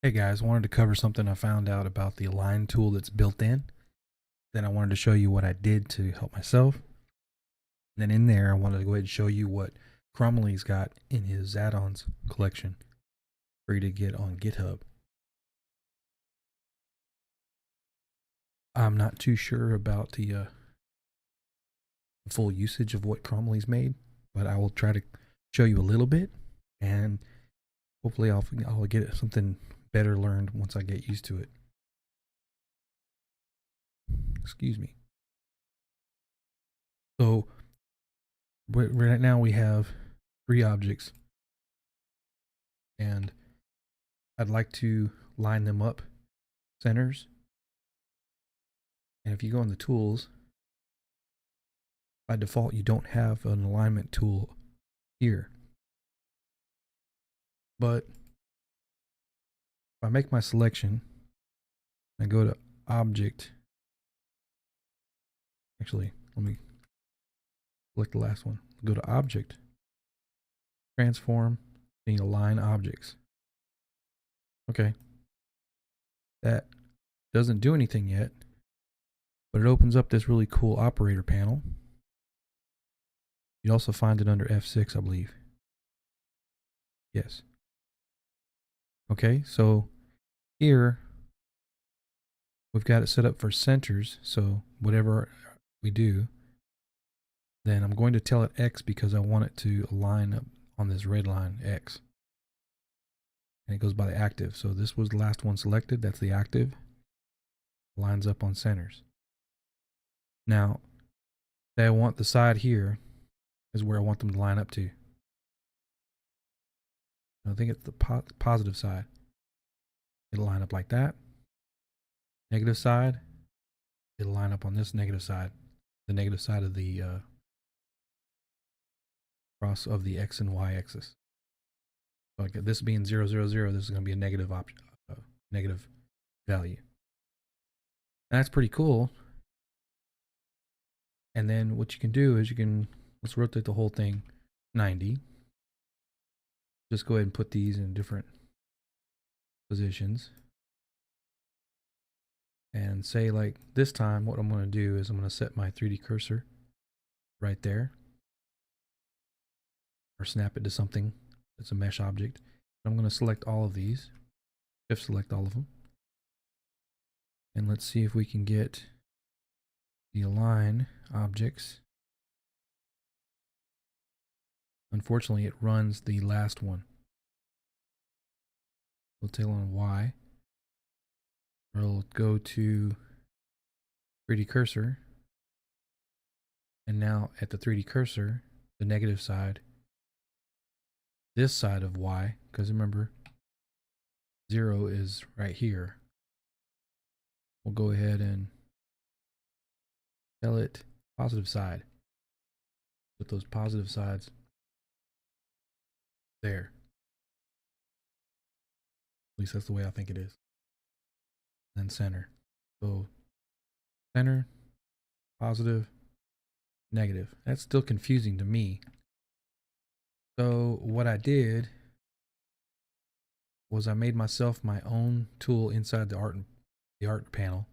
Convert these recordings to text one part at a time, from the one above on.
Hey guys, wanted to cover something I found out about the align tool that's built in. Then I wanted to show you what I did to help myself. And then in there, I wanted to go ahead and show you what Cromley's got in his add-ons collection for you to get on GitHub. I'm not too sure about the full usage of what Cromley's made, but I will try to show you a little bit, and hopefully I'll get something better learned once I get used to it. Excuse me. So right now we have 3 objects, and I'd like to line them up centers. And if you go in the tools, by default you don't have an alignment tool here, but if I make my selection and go to object, actually let me select the last one, go to object, transform, and align objects. Okay, that doesn't do anything yet, but it opens up this really cool operator panel. You also find it under F6, I believe. Yes. Okay, so here we've got it set up for centers, so whatever we do, then I'm going to tell it X because I want it to align up on this red line X. And it goes by the active. So this was the last one selected, that's the active. Lines up on centers. Now, say I want the side here is where I want them to line up to. I think it's the positive side. It'll line up like that. Negative side, it'll line up on this negative side. The negative side of the cross of the X and Y axis. So like this being 0, 0, 0, this is going to be a negative negative value. And that's pretty cool. And then what you can do is let's rotate the whole thing 90. Just go ahead and put these in different positions. And say like this time, what I'm going to do is I'm going to set my 3D cursor right there. Or snap it to something that's a mesh object. I'm going to select all of these. Shift select all of them. And let's see if we can get the align objects. Unfortunately, it runs the last one. We'll tell on Y. We'll go to 3D cursor. And now at the 3D cursor, the negative side, this side of Y, because remember, 0 is right here. We'll go ahead and tell it positive side. Put those positive sides there. At least that's the way I think it is. Then center. So center, positive, negative. That's still confusing to me. So what I did was I made myself my own tool inside the art panel.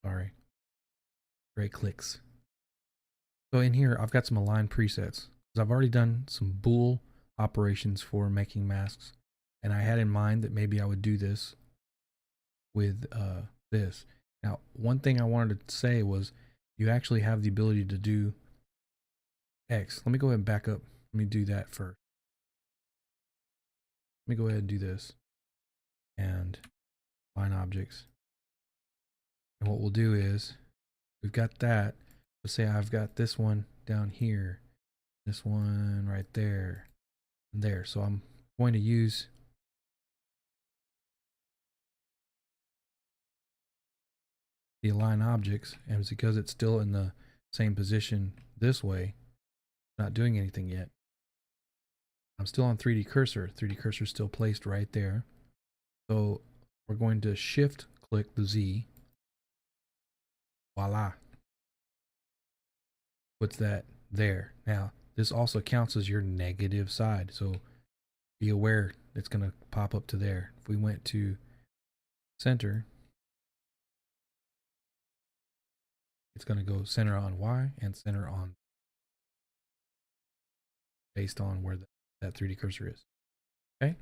Sorry. Great clicks. So in here, I've got some align presets. I've already done some bool operations for making masks, and I had in mind that maybe I would do this with this. Now, one thing I wanted to say was you actually have the ability to do X. Let me go ahead and back up. Let me do that first. Let me go ahead and do this and align objects. And what we'll do is we've got that. Let's say I've got this one down here, this one right there, and there. So I'm going to use the align objects, and it's because it's still in the same position this way, not doing anything yet. I'm still on 3D cursor. 3D cursor is still placed right there. So we're going to shift click the Z. Voila. Puts that there. Now, this also counts as your negative side. So be aware it's going to pop up to there. If we went to center, it's going to go center on Y and center on based on where that 3D cursor is. Okay.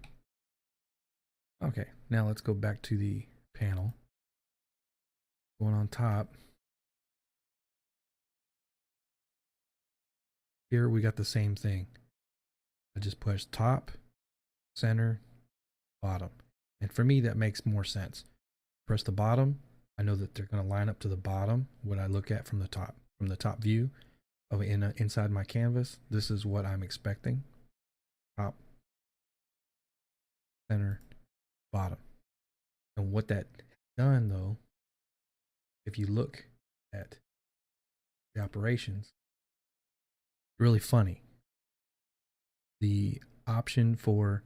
Okay. Now let's go back to the panel. Going on top. Here we got the same thing. I just push top, center, bottom. And for me, that makes more sense. Press the bottom. I know that they're going to line up to the bottom. What I look at from the top view of inside my canvas. This is what I'm expecting. Top, center, bottom. And what that done though, if you look at the operations, really funny. The option for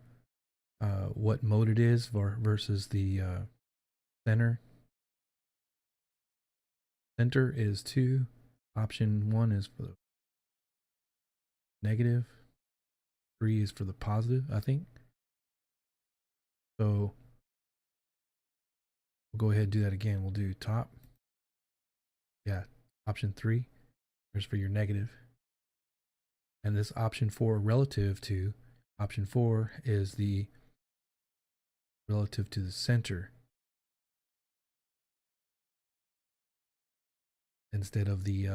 what mode it is versus the center is 2. Option 1 is for the negative. 3 is for the positive, I think. So we'll go ahead and do that again. We'll do top. Yeah, option 3 is for your negative. And this option 4 relative to option 4 is the relative to the center instead of the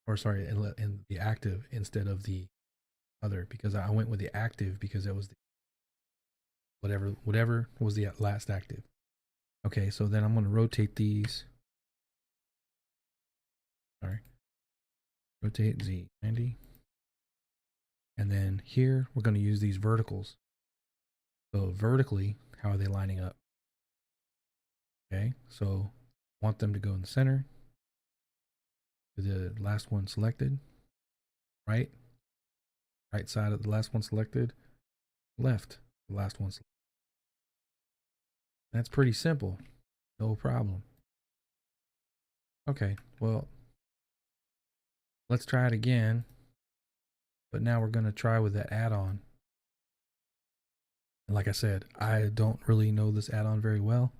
or sorry, in the active instead of the other, because I went with the active because it was the whatever was the last active. Okay, so then I'm going to rotate these. Sorry, rotate Z 90, and then here we're going to use these verticals. So vertically, how are they lining up? Okay, so want them to go in the center. The last one selected, right side of the last one selected, left the last one selected. That's pretty simple, no problem. Okay, well, let's try it again, but now we're going to try with that add-on. And like I said, I don't really know this add-on very well.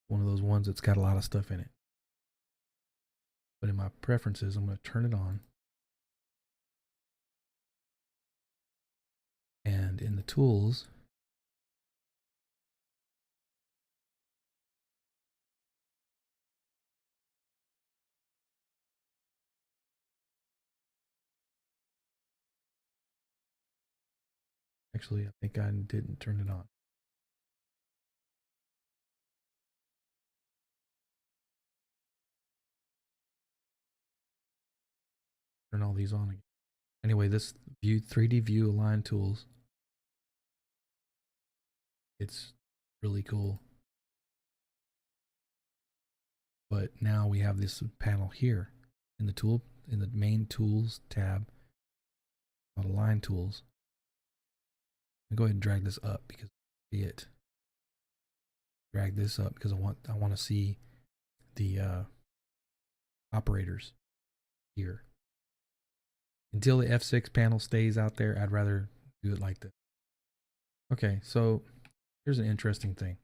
One of those ones that's got a lot of stuff in it. But in my preferences, I'm going to turn it on. And in the tools, actually, I think I didn't turn it on. Turn all these on again. Anyway, this view 3D view align tools, it's really cool. But now we have this panel here in the main tools tab called align tools. I'll go ahead and drag this up because I see it. Drag this up because I want to see the operators here. Until the F6 panel stays out there, I'd rather do it like this. Okay, so here's an interesting thing.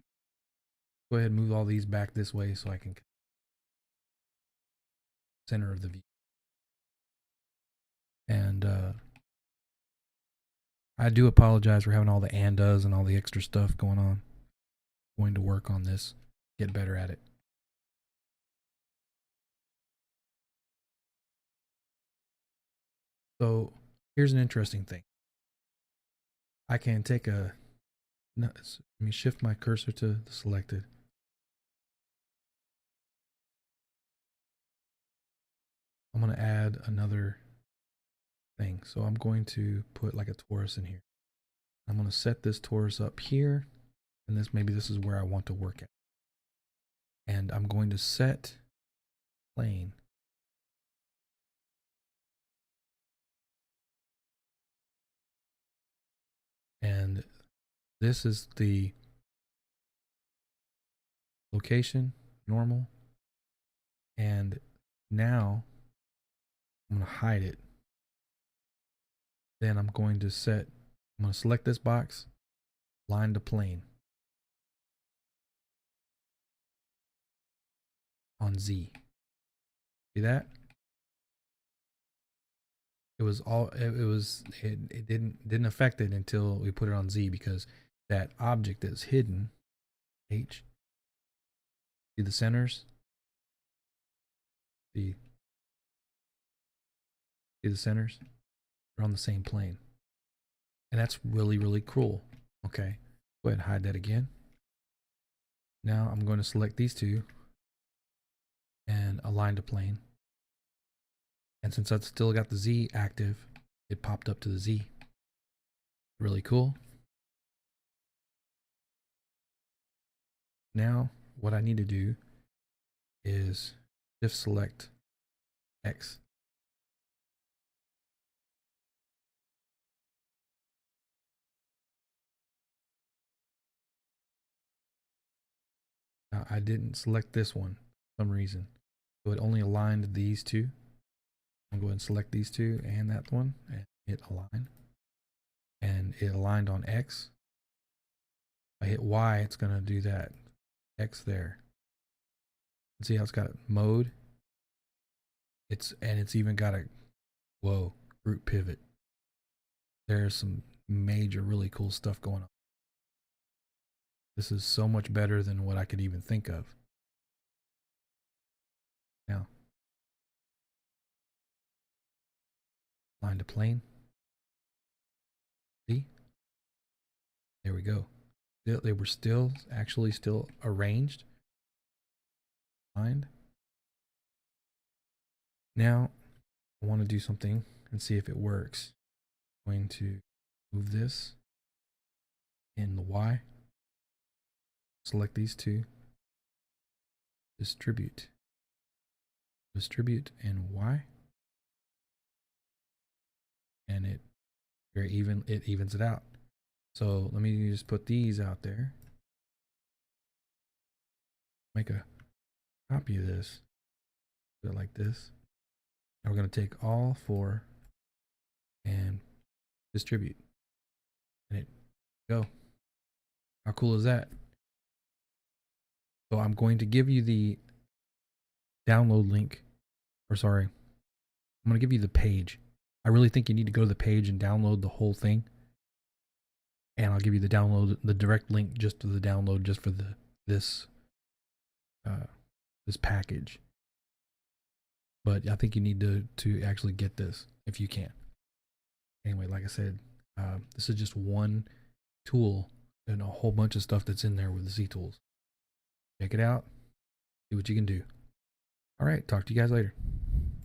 Go ahead and move all these back this way so I can center of the view. And I do apologize for having all the and does and all the extra stuff going on. I'm going to work on this, get better at it. So here's an interesting thing. I can take let me shift my cursor to the selected. I'm going to add another thing. So I'm going to put like a torus in here. I'm going to set this torus up here, and maybe this is where I want to work at. And I'm going to set plane. And this is the location, normal. And now I'm going to hide it. Then I'm going to set I'm going to select this box, align to plane on Z. See that? It was all it didn't affect it until we put it on Z, because that object is hidden. H. See the centers? See the centers? They're on the same plane. And that's really, really cool. Okay. Go ahead and hide that again. Now I'm going to select these two and align to plane. And since I've still got the Z active, it popped up to the Z. Really cool. Now what I need to do is shift select X. Now I didn't select this one for some reason, so it only aligned these two. I'm going to select these two and that one and hit align, and it aligned on X. If I hit Y, it's going to do that X there. See how it's got mode? It's even got a group pivot. There's some major really cool stuff going on. This is so much better than what I could even think of. Now, line to plane. See? There we go. They were still arranged. Aligned. Now, I want to do something and see if it works. I'm going to move this in the Y. Select these two. Distribute in Y. And it evens it out. So let me just put these out there. Make a copy of this. Do it like this. Now we're going to take all four and distribute. And it go. How cool is that? So I'm going to give you the download link, or sorry, I'm going to give you the page. I really think you need to go to the page and download the whole thing. And I'll give you the direct link just to the download, just for this package. But I think you need to actually get this if you can. Anyway, like I said, this is just one tool and a whole bunch of stuff that's in there with the Z tools. Check it out. See what you can do. All right. Talk to you guys later.